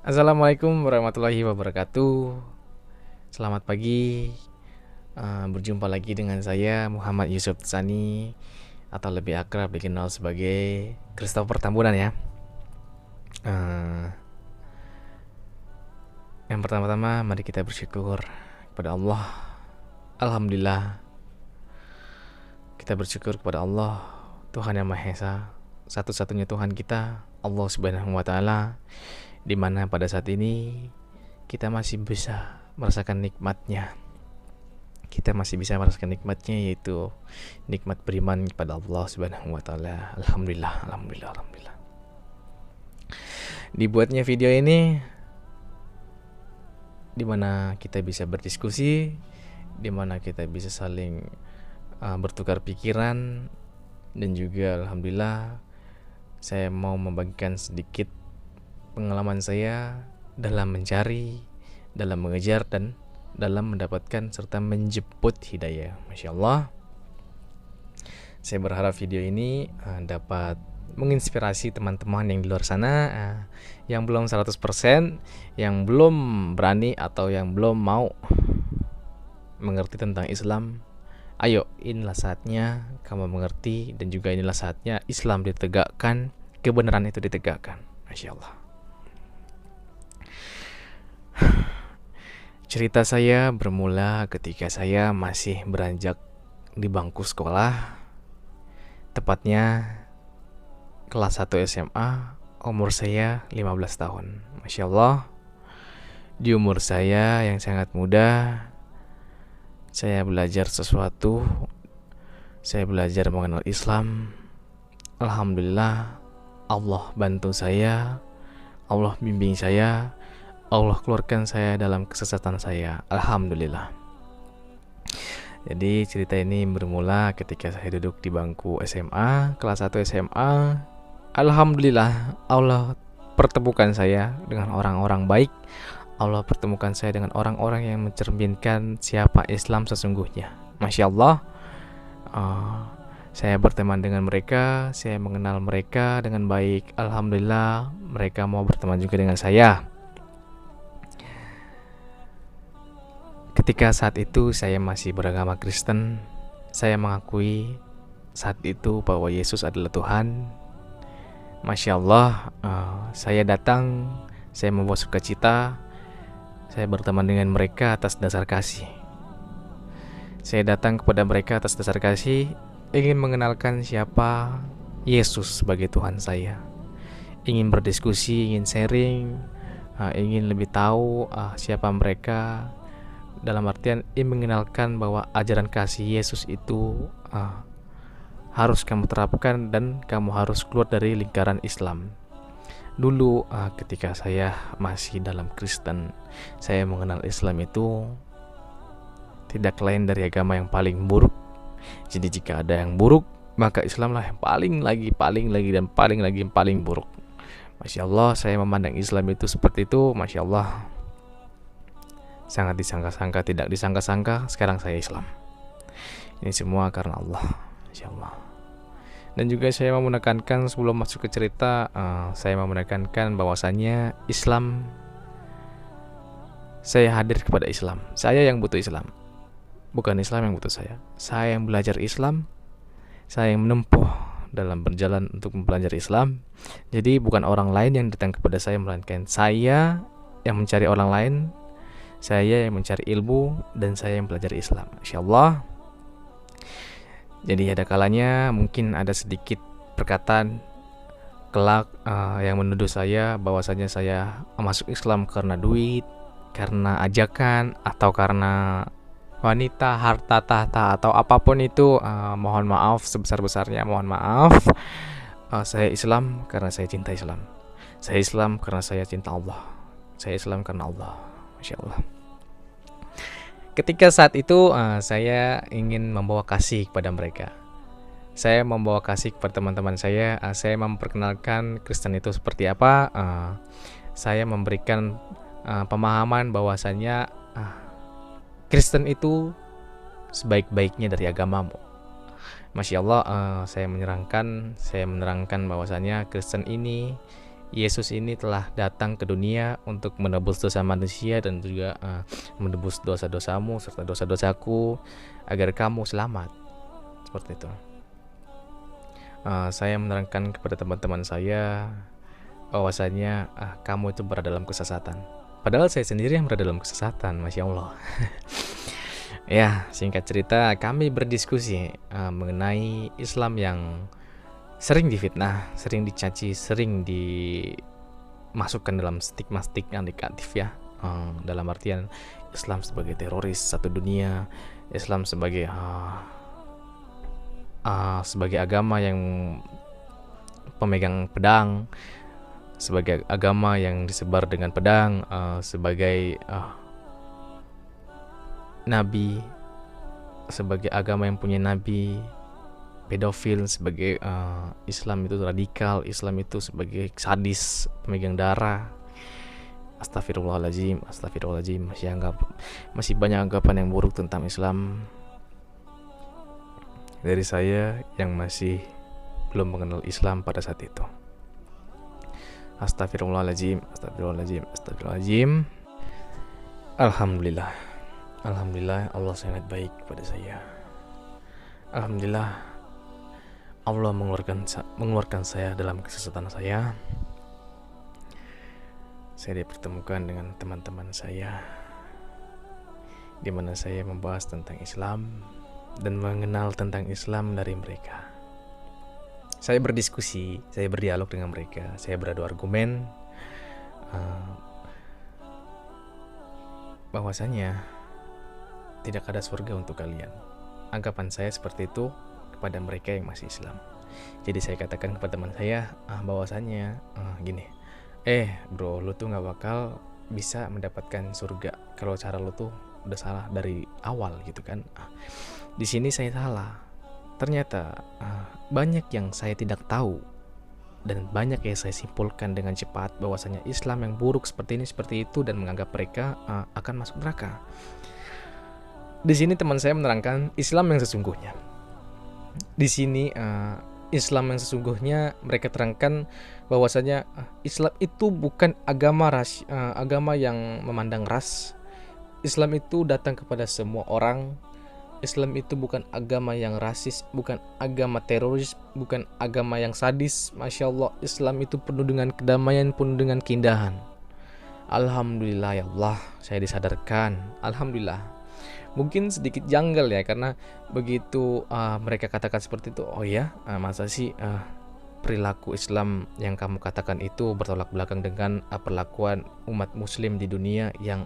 Assalamualaikum warahmatullahi wabarakatuh. Selamat pagi. Berjumpa lagi dengan saya Muhammad Yusuf Tsani, atau lebih akrab dikenal sebagai Christopher Tambunan ya. Eh, yang pertama-tama mari kita bersyukur kepada Allah. Alhamdulillah, kita bersyukur kepada Allah, Tuhan yang Maha Esa, satu-satunya Tuhan kita, Allah Subhanahu wa taala, di mana pada saat ini kita masih bisa merasakan nikmatnya. Kita masih bisa merasakan nikmatnya, yaitu nikmat beriman kepada Allah Subhanahu wa taala. Alhamdulillah, alhamdulillah, alhamdulillah. Dibuatnya video ini di mana kita bisa berdiskusi, di mana kita bisa saling bertukar pikiran, dan juga alhamdulillah saya mau membagikan sedikit pengalaman saya dalam mencari, dalam mengejar, dan dalam mendapatkan serta menjemput hidayah. Masya Allah, saya berharap video ini dapat menginspirasi teman-teman yang di luar sana, yang belum 100%, yang belum berani atau yang belum mau mengerti tentang Islam. Ayo, inilah saatnya kamu mengerti, dan juga inilah saatnya Islam ditegakkan, kebenaran itu ditegakkan. Masya Allah. Cerita saya bermula ketika saya masih beranjak di bangku sekolah, tepatnya kelas 1 SMA, umur saya 15 tahun. Masya Allah, di umur saya yang sangat muda, saya belajar sesuatu, saya belajar mengenal Islam. Alhamdulillah, Allah bantu saya, Allah bimbing saya, Allah keluarkan saya dalam kesesatan saya. Alhamdulillah. Jadi cerita ini bermula ketika saya duduk di bangku SMA, kelas 1 SMA. Alhamdulillah, Allah pertemukan saya dengan orang-orang baik. Allah pertemukan saya dengan orang-orang yang mencerminkan siapa Islam sesungguhnya. Masya Allah, saya berteman dengan mereka, saya mengenal mereka dengan baik. Alhamdulillah, mereka mau berteman juga dengan saya. Ketika saat itu saya masih beragama Kristen, saya mengakui saat itu bahwa Yesus adalah Tuhan. Masya Allah, saya datang, saya membawa sukacita, saya berteman dengan mereka atas dasar kasih. Saya datang kepada mereka atas dasar kasih, ingin mengenalkan siapa Yesus sebagai Tuhan saya. Ingin berdiskusi, ingin sharing, ingin lebih tahu siapa mereka. Dalam artian ingin mengenalkan bahwa ajaran kasih Yesus itu harus kamu terapkan, dan kamu harus keluar dari lingkaran Islam. Dulu ketika saya masih dalam Kristen, saya mengenal Islam itu tidak lain dari agama yang paling buruk. Jadi jika ada yang buruk, maka Islamlah yang paling lagi, dan paling buruk. Masya Allah, saya memandang Islam itu seperti itu. Masya Allah, sangat disangka-sangka, tidak disangka-sangka, sekarang saya Islam. Ini semua karena Allah, Insya Allah. Dan juga saya mau menekankan sebelum masuk ke cerita, saya mau menekankan bahwasannya Islam, saya hadir kepada Islam. Saya yang butuh Islam, bukan Islam yang butuh saya. Saya yang belajar Islam, saya yang menempuh dalam berjalan untuk mempelajari Islam. Jadi bukan orang lain yang datang kepada saya, melainkan saya yang mencari orang lain, saya yang mencari ilmu, dan saya yang belajar Islam. Insyaallah. Jadi ada kalanya mungkin ada sedikit perkataan kelak yang menuduh saya bahwasanya saya masuk Islam karena duit, karena ajakan, atau karena wanita, harta, tahta, atau apapun itu. Mohon maaf sebesar-besarnya, mohon maaf. Saya Islam karena saya cinta Islam. Saya Islam karena saya cinta Allah. Saya Islam karena Allah. Masya Allah. Ketika saat itu saya ingin membawa kasih kepada mereka. Saya membawa kasih kepada teman-teman saya. Saya memperkenalkan Kristen itu seperti apa. Saya memberikan pemahaman bahwasannya Kristen itu sebaik-baiknya dari agamamu. Masya Allah, saya menerangkan bahwasannya Kristen ini Yesus ini telah datang ke dunia untuk menebus dosa manusia dan juga menebus dosa-dosamu serta dosa-dosaku agar kamu selamat. Seperti itu. Saya menerangkan kepada teman-teman saya bahwasanya kamu itu berada dalam kesesatan. Padahal saya sendiri yang berada dalam kesesatan, Masya Allah. Ya, singkat cerita, kami berdiskusi mengenai Islam yang sering difitnah, sering dicaci, sering dimasukkan dalam stigma-stigma negatif ya. Dalam artian Islam sebagai teroris satu dunia, Islam sebagai agama yang pemegang pedang, sebagai agama yang disebar dengan pedang, sebagai nabi, sebagai agama yang punya nabi, pedofil, sebagai Islam itu radikal, Islam itu sebagai sadis, pemegang darah. Astagfirullahaladzim, masih banyak anggapan yang buruk tentang Islam dari saya yang masih belum mengenal Islam pada saat itu. Astagfirullahaladzim. Alhamdulillah Allah sangat baik kepada saya. Alhamdulillah Allah mengeluarkan saya dalam kesesatan saya. Saya dipertemukan dengan teman-teman saya, di mana saya membahas tentang Islam dan mengenal tentang Islam dari mereka. Saya berdiskusi, saya berdialog dengan mereka, saya beradu argumen bahwasanya tidak ada surga untuk kalian. Anggapan saya seperti itu kepada mereka yang masih Islam. Jadi saya katakan kepada teman saya bahwasanya gini, bro, lu tuh nggak bakal bisa mendapatkan surga kalau cara lu tuh udah salah dari awal gitu kan. Di sini saya salah. Ternyata banyak yang saya tidak tahu dan banyak yang saya simpulkan dengan cepat bahwasanya Islam yang buruk seperti ini seperti itu dan menganggap mereka akan masuk neraka. Di sini teman saya menerangkan Islam yang sesungguhnya. Di sini Islam yang sesungguhnya mereka terangkan bahwasanya Islam itu bukan agama yang memandang ras. Islam itu datang kepada semua orang. Islam itu bukan agama yang rasis, bukan agama teroris, bukan agama yang sadis. Masya Allah, Islam itu penuh dengan kedamaian, penuh dengan keindahan. Alhamdulillah ya Allah, saya disadarkan. Alhamdulillah. Mungkin sedikit janggal ya, karena begitu mereka katakan seperti itu, masa sih perilaku Islam yang kamu katakan itu bertolak belakang dengan perlakuan umat muslim di dunia yang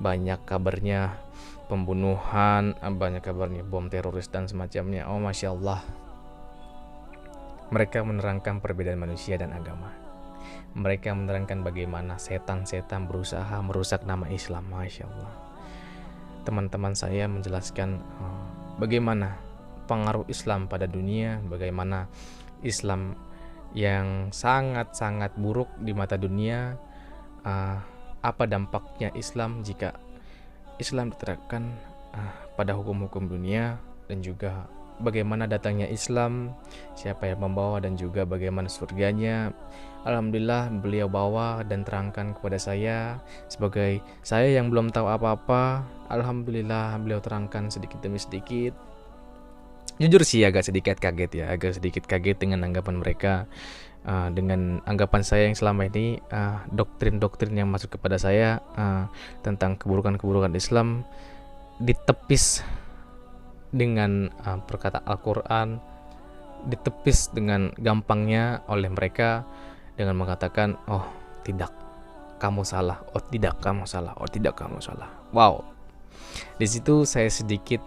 banyak kabarnya pembunuhan, banyak kabarnya bom teroris dan semacamnya. Masya Allah. Mereka menerangkan perbedaan manusia dan agama. Mereka menerangkan bagaimana setan-setan berusaha merusak nama Islam. Masya Allah. Teman-teman saya menjelaskan bagaimana pengaruh Islam pada dunia, bagaimana Islam yang sangat-sangat buruk di mata dunia, apa dampaknya Islam jika Islam diterapkan pada hukum-hukum dunia, dan juga bagaimana datangnya Islam, siapa yang membawa, dan juga bagaimana surganya. Alhamdulillah beliau bawa dan terangkan kepada saya sebagai saya yang belum tahu apa-apa. Alhamdulillah beliau terangkan sedikit demi sedikit. Jujur sih agak sedikit kaget dengan anggapan mereka, dengan anggapan saya yang selama ini doktrin-doktrin yang masuk kepada saya tentang keburukan-keburukan Islam ditepis dengan perkataan Al-Quran, ditepis dengan gampangnya oleh mereka dengan mengatakan, tidak, kamu salah. Tidak, kamu salah. Tidak, kamu salah. Wow. Di situ saya sedikit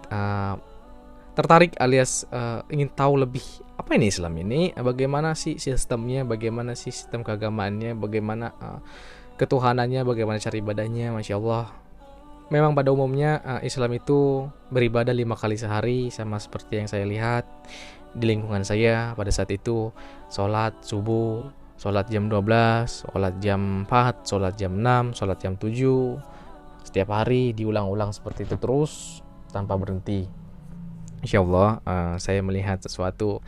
tertarik alias ingin tahu lebih, apa ini Islam ini, bagaimana sih sistemnya, bagaimana sih sistem keagamaannya, bagaimana ketuhanannya, bagaimana cara ibadahnya. Masya Allah. Memang pada umumnya Islam itu beribadah 5 kali sehari, sama seperti yang saya lihat di lingkungan saya pada saat itu. Sholat subuh, sholat jam 12, sholat jam 4, sholat jam 6, sholat jam 7. Setiap hari diulang-ulang seperti itu terus tanpa berhenti. Insya Allah saya melihat sesuatu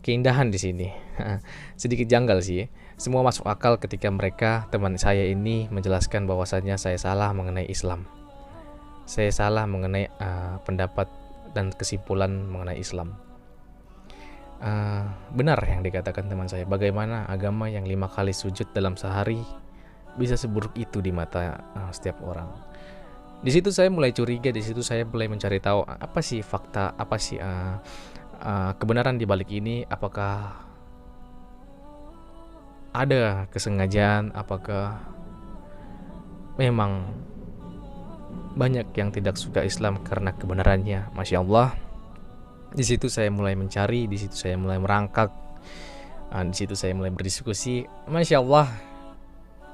keindahan di sini. Sedikit janggal sih. Semua masuk akal ketika mereka, teman saya ini, menjelaskan bahwasannya saya salah mengenai Islam. Saya salah mengenai pendapat dan kesimpulan mengenai Islam. Benar yang dikatakan teman saya. Bagaimana agama yang 5 kali sujud dalam sehari bisa seburuk itu di mata setiap orang. Di situ saya mulai curiga, di situ saya mulai mencari tahu apa sih fakta, apa sih kebenaran di balik ini, apakah ada kesengajaan, apakah memang banyak yang tidak suka Islam karena kebenarannya. Masya Allah. Di situ saya mulai mencari, di situ saya mulai merangkak, di situ saya mulai berdiskusi. Masya Allah,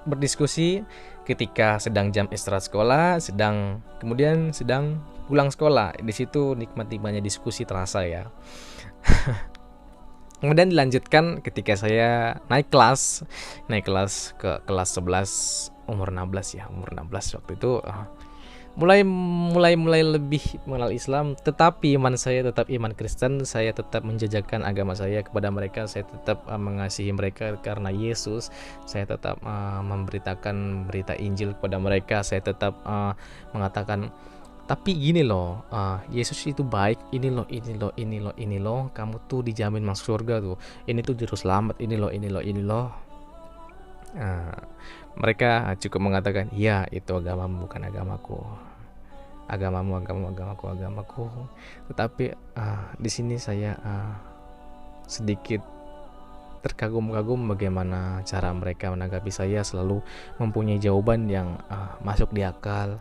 berdiskusi ketika sedang jam istirahat sekolah, kemudian sedang pulang sekolah. Di situ nikmat-nikmatnya diskusi terasa ya. Kemudian dilanjutkan ketika saya naik kelas ke kelas 11, umur 16 waktu itu. Mulai lebih mengenal Islam, tetapi iman saya tetap iman Kristen. Saya tetap menjajakan agama saya kepada mereka, saya tetap mengasihi mereka karena Yesus. Saya tetap memberitakan berita Injil kepada mereka. Saya tetap mengatakan, tapi gini loh, Yesus itu baik, ini loh, kamu tuh dijamin masuk surga tuh, ini tuh juru selamat, ini loh. Mereka cukup mengatakan, ya itu agamamu bukan agamaku, agamaku. Tetapi di sini saya sedikit terkagum-kagum bagaimana cara mereka menanggapi saya. Selalu mempunyai jawaban yang masuk di akal.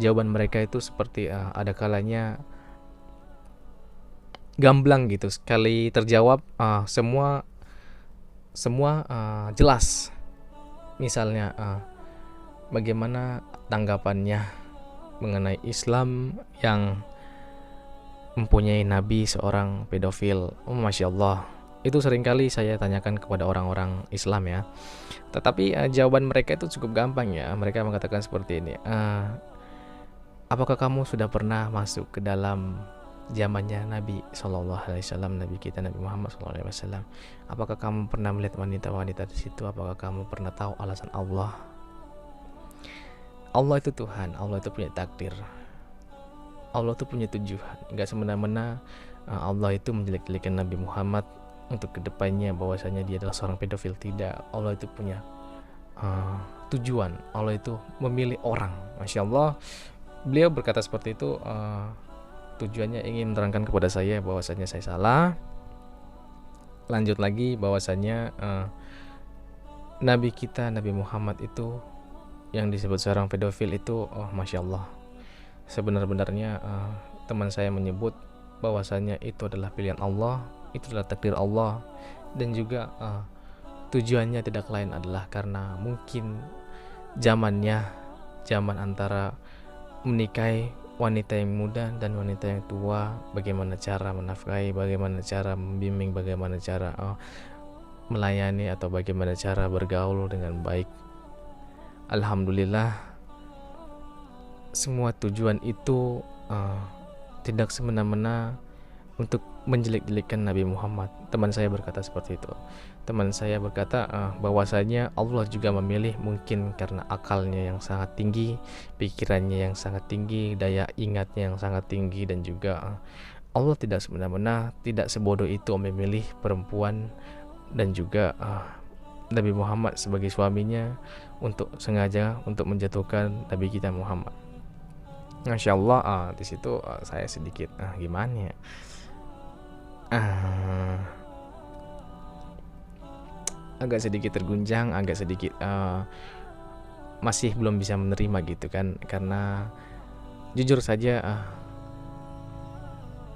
Jawaban mereka itu seperti ada kalanya gamblang gitu, sekali terjawab semua jelas. Misalnya bagaimana tanggapannya mengenai Islam yang mempunyai nabi seorang pedofil. Masya Allah, itu seringkali saya tanyakan kepada orang-orang Islam ya. Tetapi jawaban mereka itu cukup gampang ya. Mereka mengatakan seperti ini, apakah kamu sudah pernah masuk ke dalam zamannya Nabi SAW, Nabi kita Nabi Muhammad SAW? Apakah kamu pernah melihat wanita-wanita di situ? Apakah kamu pernah tahu alasan Allah? Allah itu Tuhan, Allah itu punya takdir, Allah itu punya tujuan. Gak semena-mena Allah itu menjelek-jelekan Nabi Muhammad untuk kedepannya bahwasanya dia adalah seorang pedofil. Tidak, Allah itu punya tujuan. Allah itu memilih orang. Masya Allah, beliau berkata seperti itu. Tujuannya ingin menerangkan kepada saya bahwasanya saya salah. Lanjut lagi bahwasanya Nabi kita Nabi Muhammad itu yang disebut seorang pedofil itu, Masya Allah, sebenar-benarnya teman saya menyebut bahwasanya itu adalah pilihan Allah, itu adalah takdir Allah, dan juga tujuannya tidak lain adalah karena mungkin zaman antara menikahi wanita yang muda dan wanita yang tua, bagaimana cara menafkahi, bagaimana cara membimbing, bagaimana cara melayani, atau bagaimana cara bergaul dengan baik. Alhamdulillah, semua tujuan itu tidak semena-mena untuk menjelek-jelekan Nabi Muhammad. Teman saya berkata seperti itu. Teman saya berkata bahwasanya Allah juga memilih, mungkin karena akalnya yang sangat tinggi, pikirannya yang sangat tinggi, daya ingatnya yang sangat tinggi, dan juga Allah tidak semena-mena, tidak sebodoh itu memilih perempuan dan juga Nabi Muhammad sebagai suaminya untuk sengaja untuk menjatuhkan Nabi kita Muhammad. Masya Allah, di situ saya sedikit gimana ya? Agak sedikit terguncang, agak sedikit masih belum bisa menerima gitu kan, karena jujur saja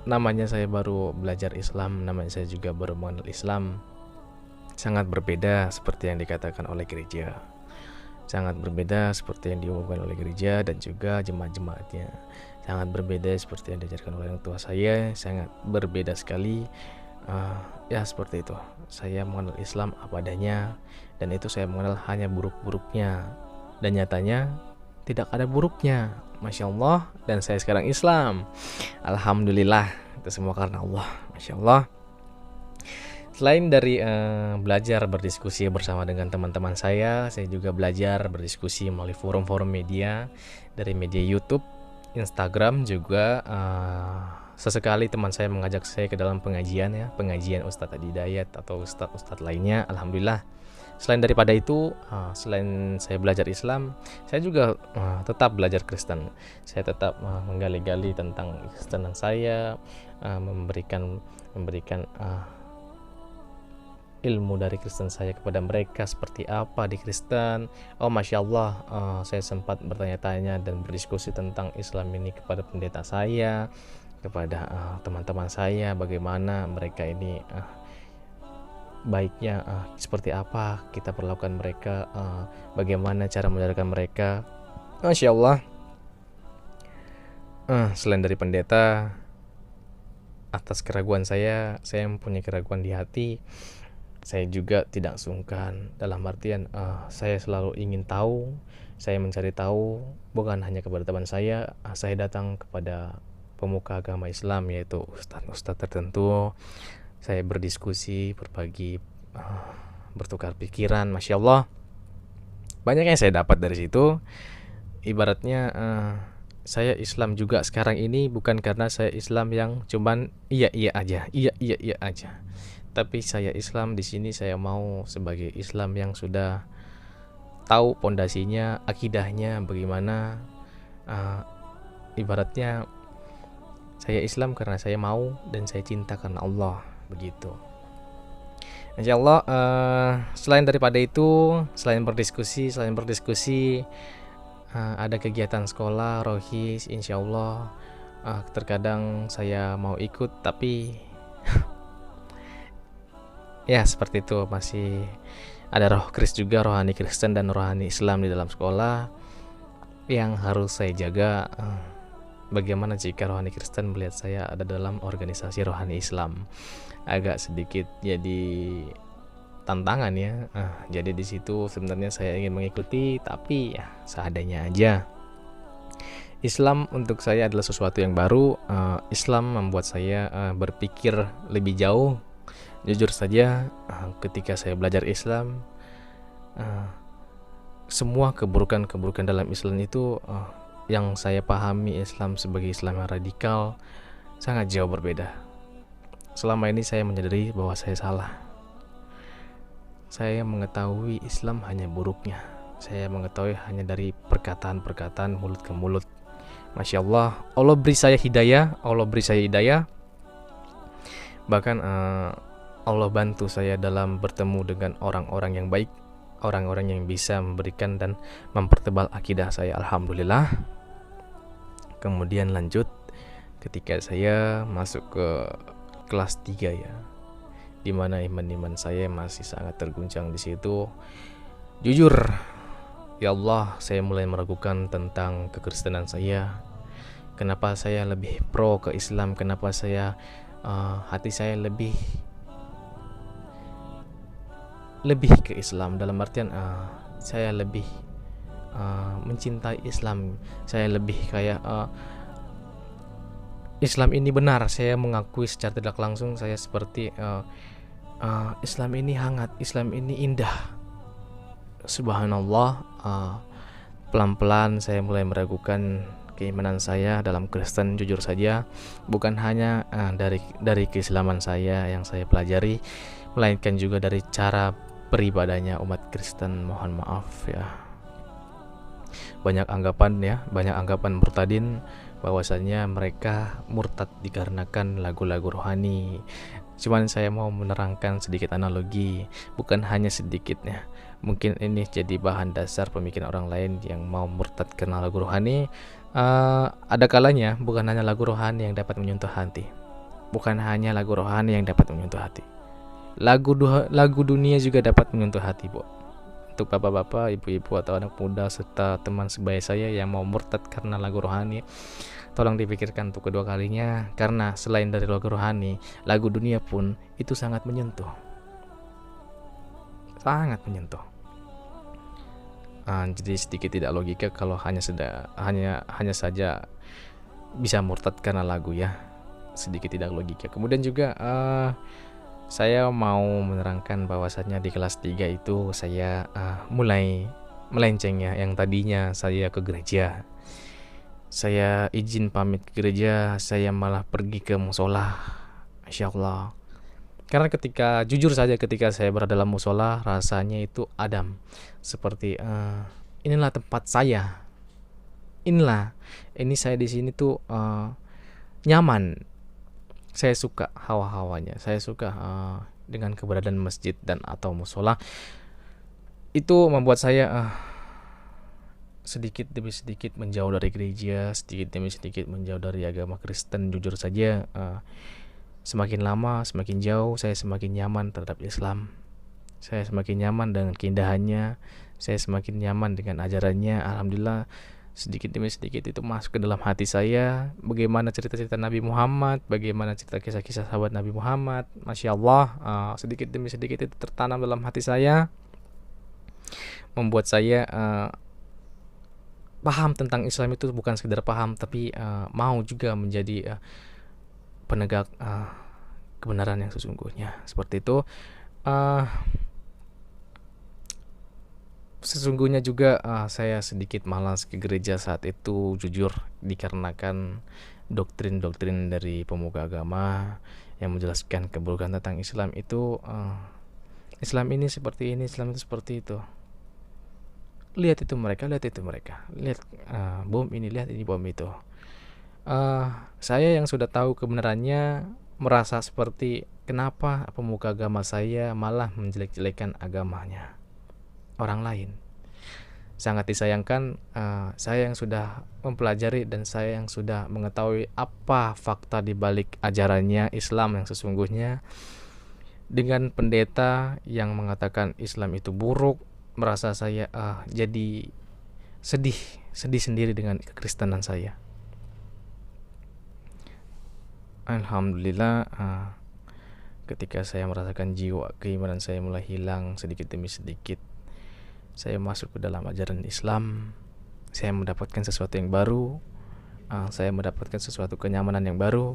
namanya saya baru belajar Islam, namanya saya juga baru mengenal Islam. Sangat berbeda seperti yang dikatakan oleh gereja, sangat berbeda seperti yang diumumkan oleh gereja dan juga jemaat-jemaatnya, sangat berbeda seperti yang diajarkan oleh orang tua saya, sangat berbeda sekali. Ya seperti itu, saya mengenal Islam apa adanya, dan itu saya mengenal hanya buruk-buruknya, dan nyatanya tidak ada buruknya. Masya Allah, dan saya sekarang Islam. Alhamdulillah, itu semua karena Allah. Masya Allah. Selain dari belajar berdiskusi bersama dengan teman-teman saya juga belajar berdiskusi melalui forum-forum media, dari media YouTube, Instagram juga. Sesekali teman saya mengajak saya ke dalam pengajian ya, pengajian Ustadz Adi Dayat atau ustadz-ustadz lainnya. Alhamdulillah. Selain daripada itu, selain saya belajar Islam, saya juga tetap belajar Kristen. Saya tetap menggali-gali tentang Kristenan saya, memberikan ilmu dari Kristen saya kepada mereka seperti apa di Kristen. Oh Masya Allah, saya sempat bertanya-tanya dan berdiskusi tentang Islam ini kepada pendeta saya, kepada teman-teman saya, bagaimana mereka ini baiknya seperti apa kita perlakukan mereka, bagaimana cara mengajarkan mereka. Masya Allah. Selain dari pendeta, atas keraguan saya mempunyai keraguan di hati. Saya juga tidak sungkan, dalam artian saya selalu ingin tahu, saya mencari tahu bukan hanya kepada teman saya datang kepada pemuka agama Islam, yaitu ustadz-ustadz tertentu. Saya berdiskusi, berbagi, bertukar pikiran. Masya Allah, banyak yang saya dapat dari situ. Ibaratnya saya Islam juga sekarang ini bukan karena saya Islam yang cuman iya aja, tapi saya Islam di sini saya mau sebagai Islam yang sudah tahu pondasinya, akidahnya bagaimana. Ibaratnya saya Islam karena saya mau dan saya cinta karena Allah, begitu. Insya Allah. Selain daripada itu, selain berdiskusi, ada kegiatan sekolah, rohis, insya Allah. Terkadang saya mau ikut, tapi ya seperti itu, masih ada roh Kristen juga, rohani Kristen dan rohani Islam di dalam sekolah yang harus saya jaga. Bagaimana jika rohani Kristen melihat saya ada dalam organisasi rohani Islam? Agak sedikit jadi tantangan ya. Jadi di situ sebenarnya saya ingin mengikuti, tapi ya seadanya aja. Islam untuk saya adalah sesuatu yang baru. Islam membuat saya berpikir lebih jauh. Jujur saja, ketika saya belajar Islam, semua keburukan dalam Islam itu yang saya pahami Islam sebagai Islam yang radikal sangat jauh berbeda. Selama ini saya menyadari bahwa saya salah. Saya mengetahui Islam hanya buruknya. Saya mengetahui hanya dari perkataan-perkataan mulut ke mulut. Masya Allah, Allah beri saya hidayah. Bahkan Allah bantu saya dalam bertemu dengan orang-orang yang baik, orang-orang yang bisa memberikan dan mempertebal akidah saya. Alhamdulillah. Kemudian lanjut ketika saya masuk ke kelas 3 ya, dimana iman saya masih sangat terguncang di situ. Jujur, ya Allah, saya mulai meragukan tentang kekristenan saya. Kenapa saya lebih pro ke Islam? Kenapa saya hati saya lebih ke Islam, dalam artian saya lebih mencintai Islam. Saya lebih kayak Islam ini benar. Saya mengakui secara tidak langsung saya seperti Islam ini hangat, Islam ini indah. Subhanallah. Pelan-pelan saya mulai meragukan keimanan saya dalam Kristen. Jujur saja, bukan hanya dari keislaman saya yang saya pelajari, melainkan juga dari cara beribadahnya umat Kristen. Mohon maaf ya, banyak anggapan murtadin bahwasanya mereka murtad dikarenakan lagu-lagu rohani. Cuman saya mau menerangkan sedikit analogi, bukan hanya sedikitnya. Mungkin ini jadi bahan dasar pemikiran orang lain yang mau murtad karena lagu rohani. Ada kalanya bukan hanya lagu rohani yang dapat menyentuh hati. Lagu dunia juga dapat menyentuh hati, Bu. Untuk bapak-bapak, ibu-ibu atau anak muda serta teman sebaya saya yang mau murtad karena lagu rohani, tolong dipikirkan untuk kedua kalinya, karena selain dari lagu rohani, lagu dunia pun itu sangat menyentuh. Jadi sedikit tidak logika kalau hanya saja bisa murtad karena lagu ya. Sedikit tidak logika. Kemudian juga Saya mau menerangkan bahwasannya di kelas 3 itu saya mulai melenceng ya. Yang tadinya saya ke gereja, saya izin pamit ke gereja, saya malah pergi ke musola. Masya Allah. Karena jujur saja ketika saya berada dalam musola, rasanya itu adem. Seperti inilah tempat saya. Ini saya di sini tuh nyaman. Saya suka hawa-hawanya. Saya suka dengan keberadaan masjid dan atau musola. Itu membuat saya sedikit demi sedikit menjauh dari gereja, sedikit demi sedikit menjauh dari agama Kristen. Jujur saja, semakin lama, semakin jauh, saya semakin nyaman terhadap Islam. Saya semakin nyaman dengan keindahannya. Saya semakin nyaman dengan ajarannya. Alhamdulillah, sedikit demi sedikit itu masuk ke dalam hati saya. Bagaimana cerita-cerita Nabi Muhammad, bagaimana cerita kisah-kisah sahabat Nabi Muhammad. Masya Allah, sedikit demi sedikit itu tertanam dalam hati saya, membuat saya paham tentang Islam itu bukan sekedar paham, tapi mau juga menjadi penegak kebenaran yang sesungguhnya. Seperti itu. Sesungguhnya juga saya sedikit malas ke gereja saat itu, jujur, dikarenakan doktrin-doktrin dari pemuka agama yang menjelaskan keburukan tentang Islam itu. Islam ini seperti ini, Islam itu seperti itu. Lihat itu mereka, lihat bom ini, lihat ini bom itu. Saya yang sudah tahu kebenarannya merasa seperti kenapa pemuka agama saya malah menjelek-jelekan agamanya orang lain. Sangat disayangkan, saya yang sudah mempelajari dan saya yang sudah mengetahui apa fakta di balik ajarannya Islam yang sesungguhnya, dengan pendeta yang mengatakan Islam itu buruk, merasa saya jadi sedih sendiri dengan kekristenan saya. Alhamdulillah, ketika saya merasakan jiwa keimanan saya mulai hilang sedikit demi sedikit, saya masuk ke dalam ajaran Islam. Saya mendapatkan sesuatu yang baru, saya mendapatkan sesuatu kenyamanan yang baru.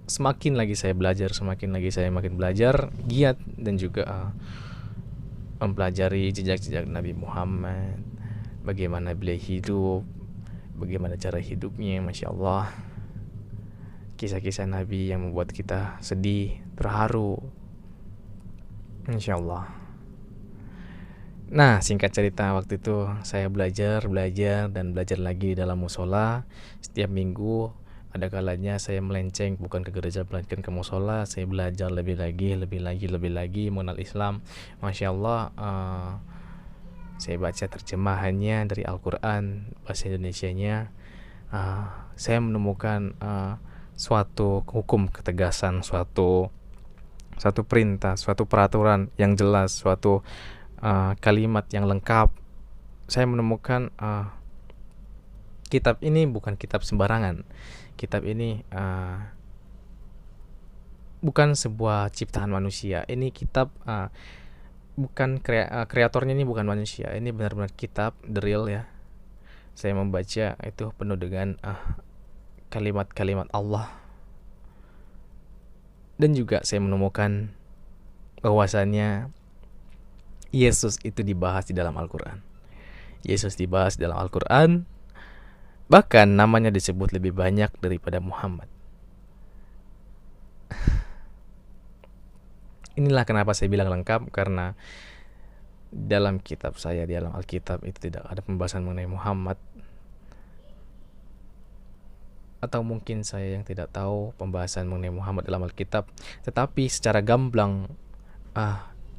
Semakin lagi saya belajar, makin belajar, giat, dan juga mempelajari jejak-jejak Nabi Muhammad, bagaimana beliau hidup, bagaimana cara hidupnya. Masya Allah, kisah-kisah Nabi yang membuat kita sedih, terharu. Insya Allah. Nah, singkat cerita, waktu itu saya belajar dan belajar lagi di dalam musola. Setiap minggu ada kalanya saya melenceng, bukan ke gereja melainkan ke musola. Saya belajar lebih lagi mengenal Islam. Masya Allah, saya baca terjemahannya dari Al-Quran bahasa Indonesianya. Saya menemukan suatu hukum ketegasan, suatu perintah, suatu peraturan yang jelas, suatu kalimat yang lengkap. Saya menemukan kitab ini bukan kitab sembarangan. Kitab ini bukan sebuah ciptaan manusia. Ini kitab bukan kreatornya ini bukan manusia. Ini benar-benar kitab the real ya. Saya membaca itu penuh dengan kalimat-kalimat Allah. Dan juga saya menemukan bahwasannya Yesus itu dibahas di dalam Al-Quran. Yesus dibahas di dalam Al-Quran, bahkan namanya disebut lebih banyak daripada Muhammad. Inilah kenapa saya bilang lengkap, karena dalam kitab saya, di dalam Alkitab itu tidak ada pembahasan mengenai Muhammad. Atau mungkin saya yang tidak tahu pembahasan mengenai Muhammad dalam Alkitab, tetapi secara gamblang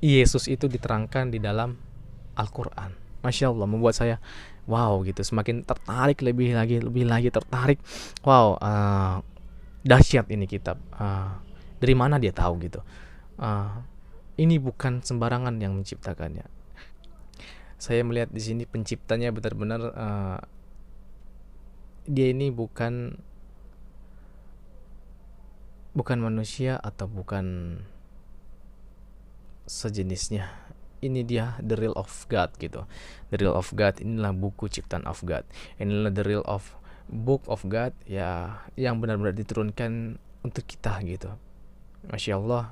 Yesus itu diterangkan di dalam Al-Quran. Masya Allah, membuat saya wow gitu, semakin tertarik, lebih lagi tertarik. Wow, dahsyat ini kitab. Dari mana dia tahu gitu? Ini bukan sembarangan yang menciptakannya. Saya melihat di sini penciptanya benar-benar dia ini bukan manusia atau bukan sejenisnya. Ini dia the real of God gitu. The real of God, inilah buku ciptaan of God. Inilah the real of book of God ya, yang benar-benar diturunkan untuk kita gitu. Masya Allah,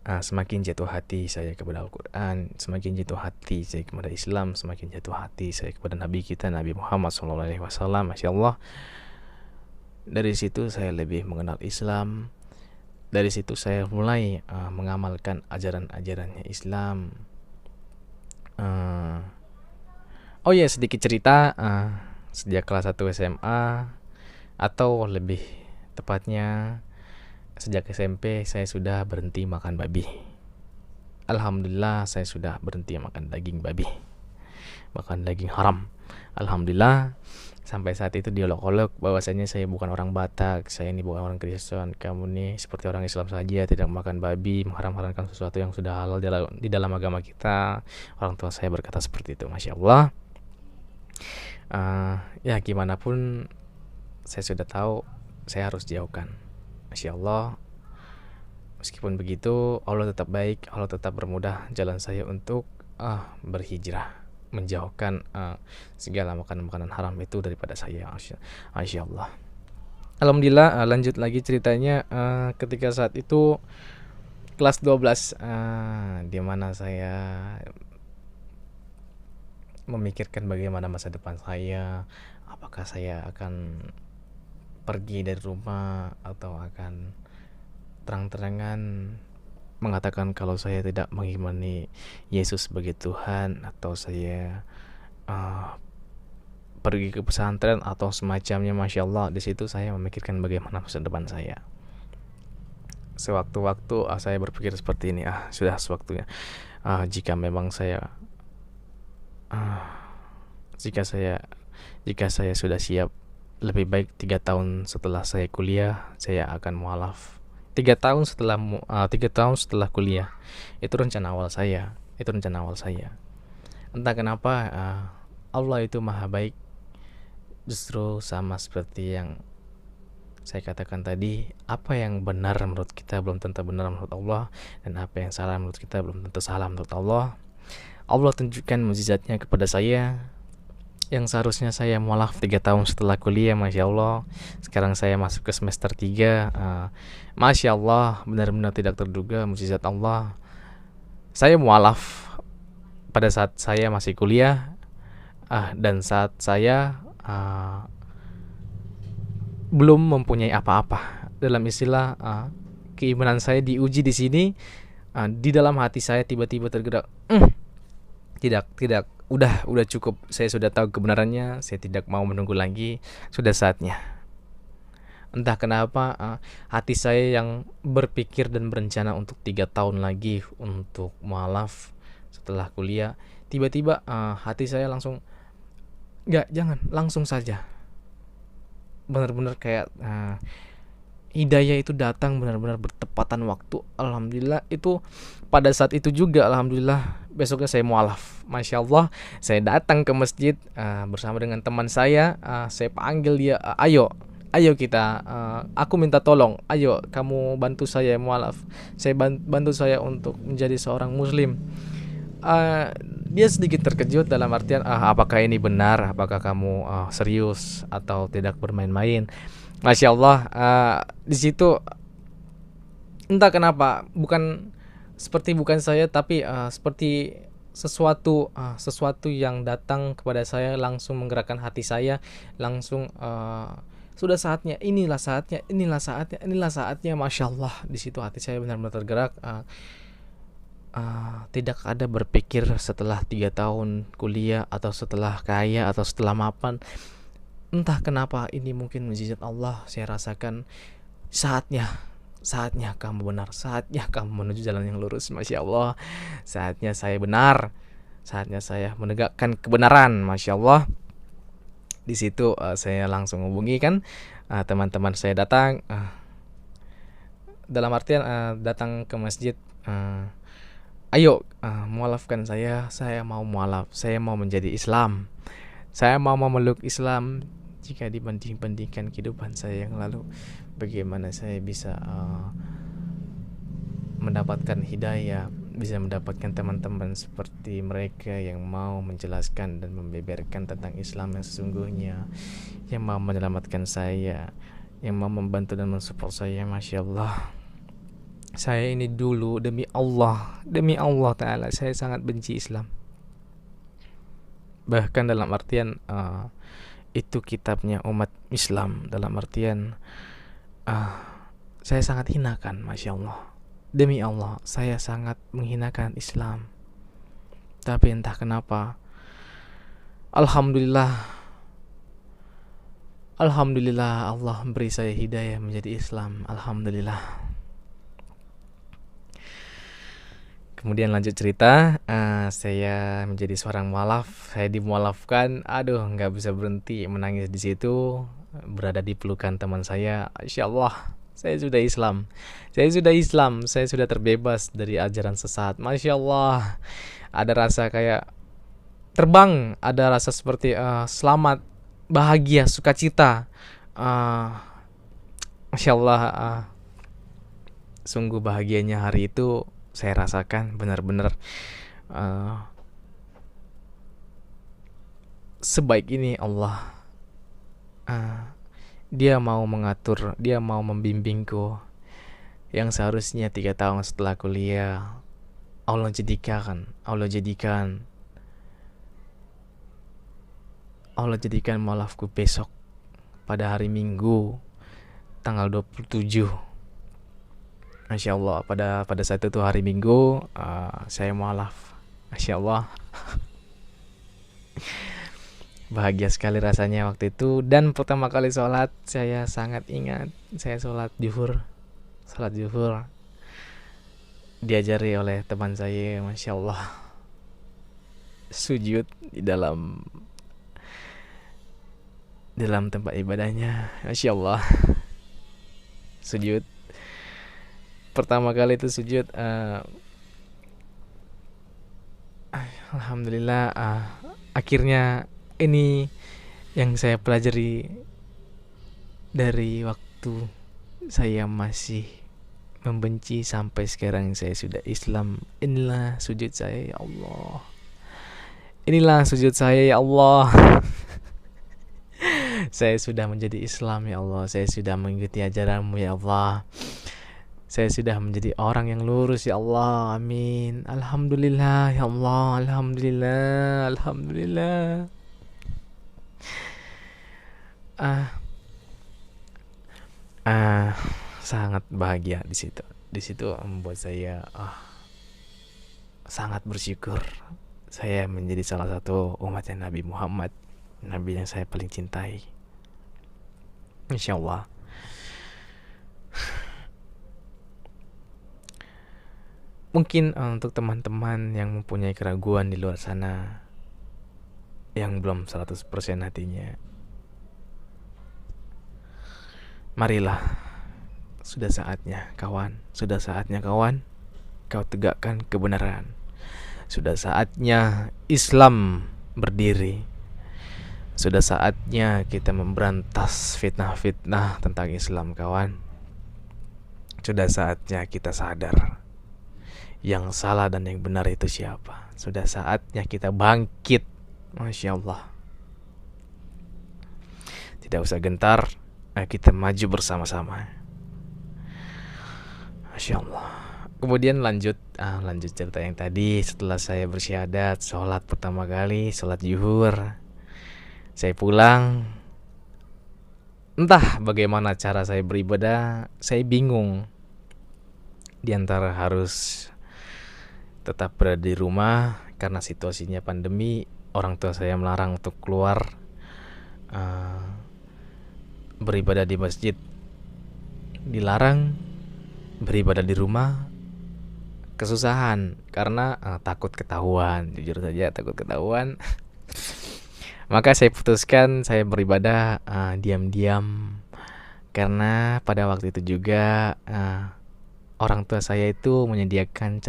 semakin jatuh hati saya kepada Al-Quran, semakin jatuh hati saya kepada Islam, semakin jatuh hati saya kepada Nabi kita, Nabi Muhammad SAW. Masya Allah, dari situ saya lebih mengenal Islam. Dari situ saya mulai mengamalkan ajaran-ajarannya Islam. Oh ya, sedikit cerita, sejak kelas 1 SMA, atau lebih tepatnya sejak SMP, saya sudah berhenti makan babi. Alhamdulillah, saya sudah berhenti makan daging babi, makan daging haram. Alhamdulillah, sampai saat itu diolok-olok bahwasanya saya bukan orang Batak, saya ini bukan orang Kristen, kamu nih seperti orang Islam saja, tidak makan babi, mengharam-haramkan sesuatu yang sudah halal di dalam agama kita. Orang tua saya berkata seperti itu. Masya Allah. Ya gimana pun saya sudah tahu saya harus jauhkan. Masya Allah. Meskipun begitu, Allah tetap baik, Allah tetap bermudah jalan saya untuk berhijrah, menjauhkan segala makanan-makanan haram itu daripada saya. Masya Allah. Alhamdulillah, lanjut lagi ceritanya. Ketika saat itu kelas 12, di mana saya memikirkan bagaimana masa depan saya, apakah saya akan pergi dari rumah atau akan terang-terangan mengatakan kalau saya tidak mengimani Yesus sebagai Tuhan, atau saya pergi ke pesantren atau semacamnya. Masya Allah, di situ saya memikirkan bagaimana masa depan saya. Sewaktu-waktu saya berpikir seperti ini, sudah sewaktunya, jika memang saya jika saya sudah siap, lebih baik 3 tahun setelah saya kuliah saya akan mualaf. 3 tahun setelah kuliah, itu rencana awal saya. Entah kenapa Allah itu maha baik. Justru sama seperti yang saya katakan tadi, apa yang benar menurut kita belum tentu benar menurut Allah, dan apa yang salah menurut kita belum tentu salah menurut Allah. Allah tunjukkan mukjizatnya kepada saya, yang seharusnya saya mualaf 3 tahun setelah kuliah. Masya Allah, sekarang saya masuk ke semester 3. Masya Allah, benar-benar tidak terduga mukjizat Allah. Saya mualaf pada saat saya masih kuliah, dan saat saya belum mempunyai apa-apa. Dalam istilah, keimanan saya diuji di sini. Di dalam hati saya tiba-tiba tergerak, tidak, udah cukup, saya sudah tahu kebenarannya, saya tidak mau menunggu lagi, sudah saatnya. Entah kenapa hati saya yang berpikir dan berencana untuk 3 tahun lagi untuk mualaf setelah kuliah, tiba-tiba hati saya langsung, jangan, langsung saja. Benar-benar kayak hidayah itu datang benar-benar bertepatan waktu. Alhamdulillah, itu pada saat itu juga alhamdulillah besoknya saya mualaf. Masya Allah, saya datang ke masjid bersama dengan teman saya. Saya panggil dia, ayo kita, aku minta tolong, ayo kamu bantu saya mualaf, saya bantu saya untuk menjadi seorang muslim. Dia sedikit terkejut dalam artian, apakah ini benar, apakah kamu serius atau tidak bermain-main. Masya Allah, di situ entah kenapa bukan saya, tapi seperti sesuatu yang datang kepada saya langsung menggerakkan hati saya, langsung sudah saatnya, inilah saatnya. Masya Allah, di situ hati saya benar-benar tergerak. Tidak ada berpikir setelah 3 tahun kuliah atau setelah kaya atau setelah mapan. Entah kenapa ini mungkin mukjizat Allah. Saya rasakan saatnya kamu benar, saatnya kamu menuju jalan yang lurus. Masya Allah, saatnya saya benar, saatnya saya menegakkan kebenaran. Masya Allah. Di situ saya langsung hubungi kan teman-teman saya datang, dalam artian datang ke masjid. Ayo mualafkan saya mau mualaf, saya mau menjadi Islam, saya mau memeluk Islam. Jika dibandingkan kehidupan saya yang lalu, bagaimana saya bisa mendapatkan hidayah, bisa mendapatkan teman-teman seperti mereka yang mau menjelaskan dan membeberkan tentang Islam yang sesungguhnya, yang mau menyelamatkan saya, yang mau membantu dan mensupport saya. Masya Allah, saya ini dulu demi Allah Ta'ala, saya sangat benci Islam. Bahkan dalam artian itu kitabnya umat Islam, dalam artian saya sangat hinakan. Masya Allah, demi Allah saya sangat menghinakan Islam. Tapi entah kenapa, Alhamdulillah Allah beri saya hidayah menjadi Islam. Alhamdulillah. Kemudian lanjut cerita, saya menjadi seorang mualaf. Saya dimualafkan, aduh nggak bisa berhenti menangis di situ, berada di pelukan teman saya. Insya Allah, saya sudah Islam. Saya sudah terbebas dari ajaran sesat. Masya Allah, ada rasa kayak terbang, ada rasa seperti selamat, bahagia, sukacita. Masya Allah, sungguh bahagianya hari itu saya rasakan benar-benar sebaik ini Allah. Dia mau mengatur, dia mau membimbingku, yang seharusnya 3 tahun setelah kuliah Allah jadikan mualafku besok pada hari Minggu tanggal 27. Masya Allah, pada saat itu hari Minggu, saya mualaf. Masya Allah, bahagia sekali rasanya waktu itu. Dan pertama kali sholat, saya sangat ingat, saya sholat zuhur diajari oleh teman saya. Masya Allah, sujud di dalam tempat ibadahnya. Masya Allah, sujud pertama kali itu sujud, Alhamdulillah, akhirnya ini yang saya pelajari dari waktu saya masih membenci sampai sekarang saya sudah Islam. Inilah sujud saya, ya Allah. Inilah sujud saya, ya Allah. Saya sudah menjadi Islam, ya Allah. Saya sudah mengikuti ajaran-Mu, ya Allah. Saya sudah menjadi orang yang lurus, ya Allah. Amin. Alhamdulillah, ya Allah. Alhamdulillah. Sangat bahagia di situ. Di situ membuat saya sangat bersyukur. Saya menjadi salah satu umatnya Nabi Muhammad, Nabi yang saya paling cintai. Insya Allah. Mungkin untuk teman-teman yang mempunyai keraguan di luar sana, yang belum 100% hatinya, marilah, sudah saatnya kawan, kau tegakkan kebenaran. Sudah saatnya Islam berdiri. Sudah saatnya kita memberantas fitnah-fitnah tentang Islam, kawan. Sudah saatnya kita sadar yang salah dan yang benar itu siapa. Sudah saatnya kita bangkit. Masya Allah. Tidak usah gentar, ayo kita maju bersama-sama. Masya Allah. Kemudian lanjut cerita yang tadi. Setelah saya bersyahadat, sholat pertama kali, sholat zuhur, saya pulang. Entah bagaimana cara saya beribadah, saya bingung. Di antara harus tetap berada di rumah karena situasinya pandemi, orang tua saya melarang untuk keluar beribadah di masjid, dilarang beribadah di rumah, kesusahan karena takut ketahuan. Jujur saja takut ketahuan. Maka saya putuskan saya beribadah diam-diam, karena pada waktu itu juga orang tua saya itu menyediakan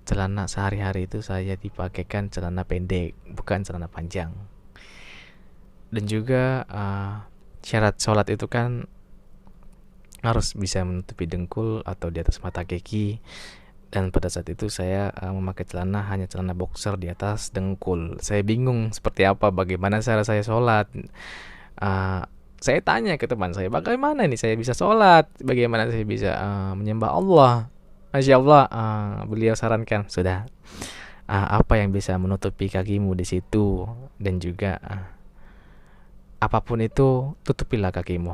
celana sehari-hari itu saya dipakaikan celana pendek, bukan celana panjang. Dan juga syarat sholat itu kan harus bisa menutupi dengkul atau di atas mata kaki. Dan pada saat itu saya memakai hanya celana boxer di atas dengkul. Saya bingung bagaimana cara saya sholat. Saya tanya ke teman saya, bagaimana nih saya bisa sholat, bagaimana saya bisa menyembah Allah. Masya Allah, beliau sarankan, sudah, apa yang bisa menutupi kakimu di situ, dan juga apapun itu, tutupilah kakimu.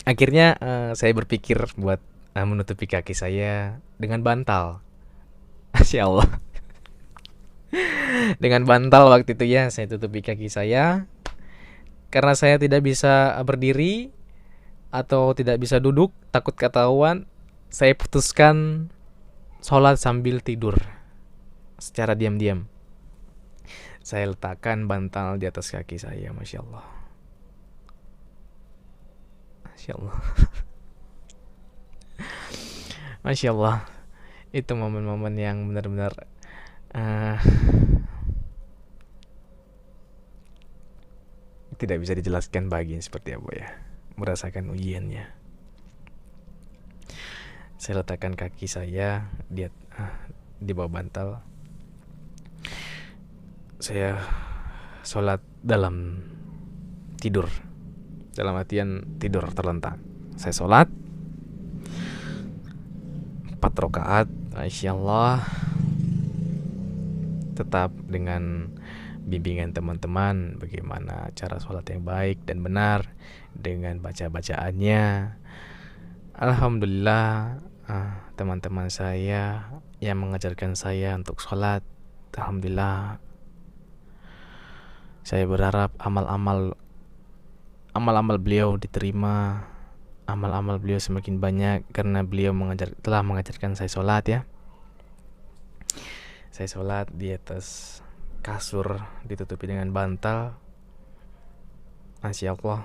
Akhirnya saya berpikir buat menutupi kaki saya dengan bantal. Masya Allah. Dengan bantal waktu itu ya, saya tutupi kaki saya. Karena saya tidak bisa berdiri atau tidak bisa duduk, takut ketahuan, saya putuskan sholat sambil tidur secara diam-diam. Saya letakkan bantal di atas kaki saya. Masya Allah. Masya Allah. Masya Allah. Itu momen-momen yang benar-benar tidak bisa dijelaskan bagian seperti apa ya, merasakan ujiannya. Saya letakkan kaki saya di bawah bantal. Saya sholat dalam tidur, dalam artian tidur terlentang. Saya sholat 4 rakaat, Masya Allah, tetap dengan bimbingan teman-teman bagaimana cara sholat yang baik dan benar dengan baca-bacaannya. Alhamdulillah, teman-teman saya yang mengajarkan saya untuk sholat, alhamdulillah, saya berharap amal-amal beliau diterima, amal-amal beliau semakin banyak karena beliau telah mengajarkan saya sholat ya. Saya sholat di atas kasur ditutupi dengan bantal. Masya Allah.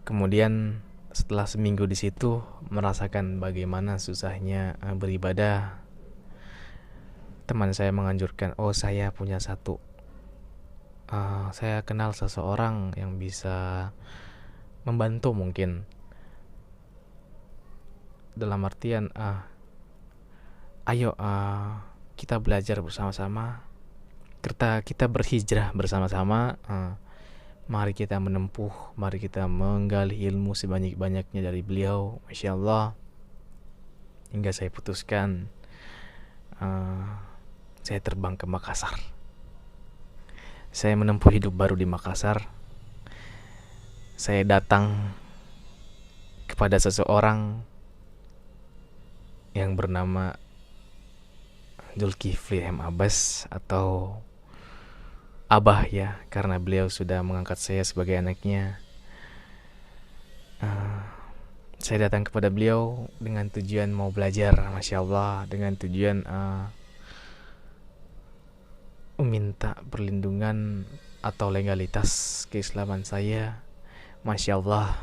Kemudian setelah seminggu di situ merasakan bagaimana susahnya beribadah. Teman saya menganjurkan, saya punya satu, saya kenal seseorang yang bisa membantu mungkin. Dalam artian, ayo kita belajar bersama-sama, kita berhijrah bersama-sama. Mari kita menempuh, mari kita menggali ilmu sebanyak-banyaknya dari beliau. Masya Allah. Hingga saya putuskan saya terbang ke Makassar. Saya menempuh hidup baru di Makassar. Saya datang kepada seseorang yang bernama Zulkifli M. Abbas atau Abah ya, karena beliau sudah mengangkat saya sebagai anaknya. Saya datang kepada beliau dengan tujuan mau belajar, Masya Allah, dengan tujuan meminta perlindungan atau legalitas keislaman saya. Masya Allah,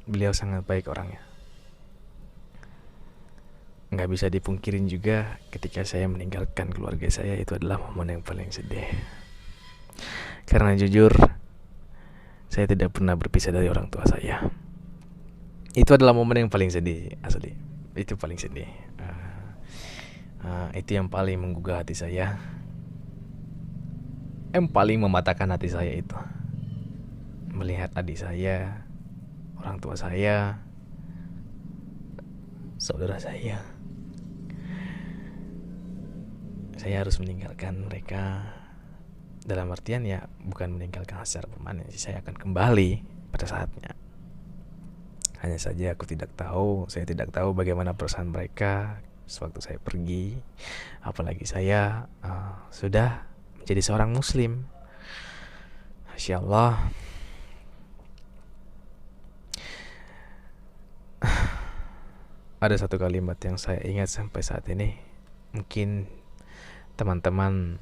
beliau sangat baik orangnya. Nggak bisa dipungkirin juga ketika saya meninggalkan keluarga saya, itu adalah momen yang paling sedih. Karena jujur, saya tidak pernah berpisah dari orang tua saya. Itu adalah momen yang paling sedih, asli. Itu paling sedih. Itu yang paling menggugah hati saya, yang paling mematahkan hati saya itu. Melihat adik saya, orang tua saya, saudara saya harus meninggalkan mereka. Dalam artian ya bukan meninggalkan secara permanen, saya akan kembali pada saatnya. Hanya saja saya tidak tahu bagaimana perasaan mereka sewaktu saya pergi. Apalagi saya sudah menjadi seorang muslim. Masya Allah. Ada satu kalimat yang saya ingat sampai saat ini. Mungkin teman-teman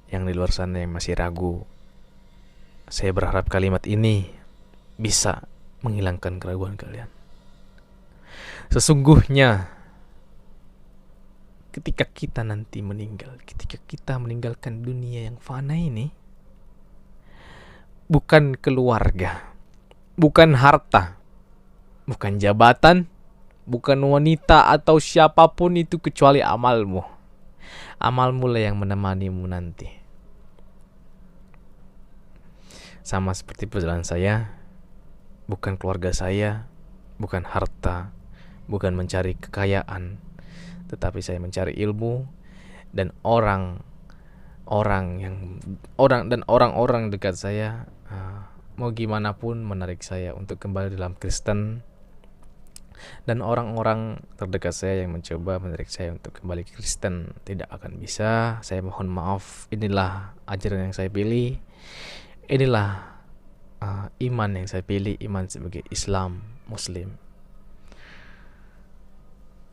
yang di luar sana yang masih ragu, saya berharap kalimat ini bisa menghilangkan keraguan kalian. Sesungguhnya ketika kita nanti meninggal, ketika kita meninggalkan dunia yang fana ini, bukan keluarga, bukan harta, bukan jabatan, bukan wanita atau siapapun itu kecuali amalmu. Amalmu lah yang menemanimu nanti. Sama seperti perjalanan saya, bukan keluarga saya, bukan harta, bukan mencari kekayaan, tetapi saya mencari ilmu dan orang-orang dekat saya, mau gimana pun menarik saya untuk kembali dalam Kristen, dan orang-orang terdekat saya yang mencoba menarik saya untuk kembali ke Kristen tidak akan bisa. Saya mohon maaf. Inilah ajaran yang saya pilih, inilah iman yang saya pilih, iman sebagai Islam Muslim.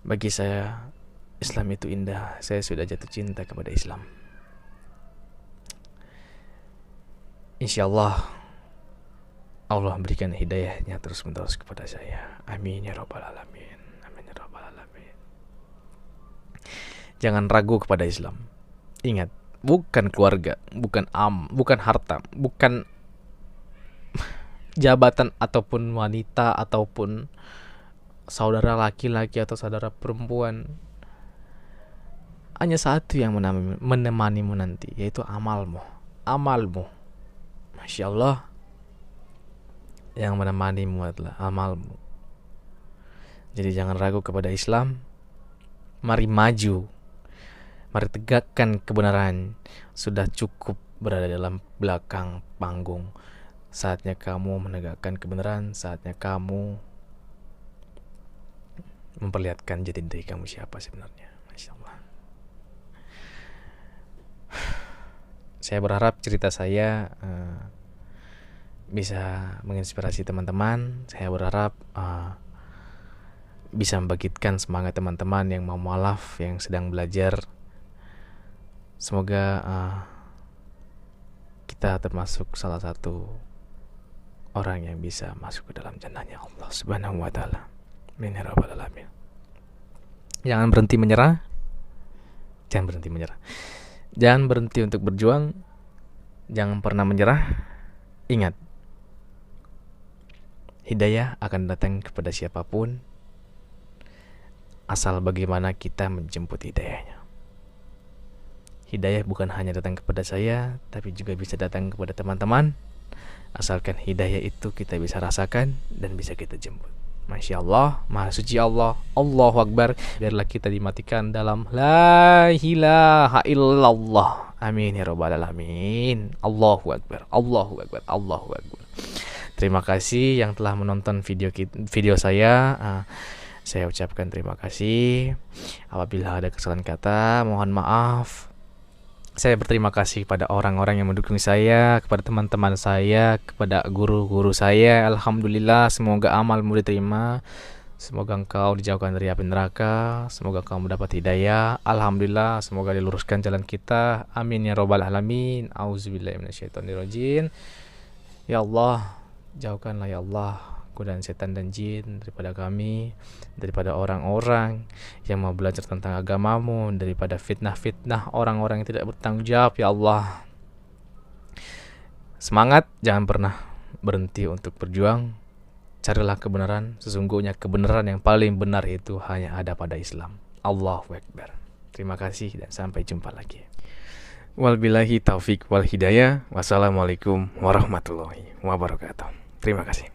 Bagi saya Islam itu indah. Saya sudah jatuh cinta kepada Islam. Insyaallah Allah berikan hidayahnya terus-menerus kepada saya. Amin ya rabbal alamin. Amin ya rabbal alamin. Jangan ragu kepada Islam. Ingat, bukan keluarga, bukan harta, bukan jabatan ataupun wanita ataupun saudara laki-laki atau saudara perempuan. Hanya satu yang menemanimu nanti, yaitu amalmu. Masya Allah, yang menemanimu adalah amalmu. Jadi jangan ragu kepada Islam. Mari maju, mari tegakkan kebenaran. Sudah cukup berada dalam belakang panggung. Saatnya kamu menegakkan kebenaran. Saatnya kamu memperlihatkan jati diri kamu siapa sebenarnya. Masya Allah. Saya berharap cerita saya bisa menginspirasi teman-teman. Saya berharap bisa membangkitkan semangat teman-teman yang mau mualaf, yang sedang belajar. Semoga kita termasuk salah satu orang yang bisa masuk ke dalam jannahnya Allah Subhanahu wa taala. Amin ya rabbal alamin. Jangan berhenti menyerah. Jangan berhenti untuk berjuang. Jangan pernah menyerah. Ingat, hidayah akan datang kepada siapapun, asal bagaimana kita menjemput hidayahnya. Hidayah bukan hanya datang kepada saya, tapi juga bisa datang kepada teman-teman, asalkan hidayah itu kita bisa rasakan dan bisa kita jemput. Masya Allah, Maha Suci Allah, Allahu Akbar. Biarlah kita dimatikan dalam La ilaha illallah. Amin ya rabbal alamin. Allahu Akbar, Allahu Akbar, Allahu Akbar. Terima kasih yang telah menonton video saya. Saya ucapkan terima kasih. Apabila ada kesalahan kata, mohon maaf. Saya berterima kasih kepada orang-orang yang mendukung saya, kepada teman-teman saya, kepada guru-guru saya. Alhamdulillah, semoga amalmu diterima. Semoga engkau dijauhkan dari api neraka. Semoga engkau mendapat hidayah. Alhamdulillah, semoga diluruskan jalan kita. Amin ya rabbal alamin. Auzubillahi minasyaitonirrajim. Ya Allah, jauhkanlah ya Allah godaan setan dan jin daripada kami, daripada orang-orang yang mau belajar tentang agamamu, daripada fitnah-fitnah orang-orang yang tidak bertanggung jawab ya Allah. Semangat, jangan pernah berhenti untuk berjuang. Carilah kebenaran. Sesungguhnya kebenaran yang paling benar itu hanya ada pada Islam. Allahu Akbar. Terima kasih dan sampai jumpa lagi. Wabillahi taufik wal hidayah. Wassalamualaikum warahmatullahi wabarakatuh. Terima kasih.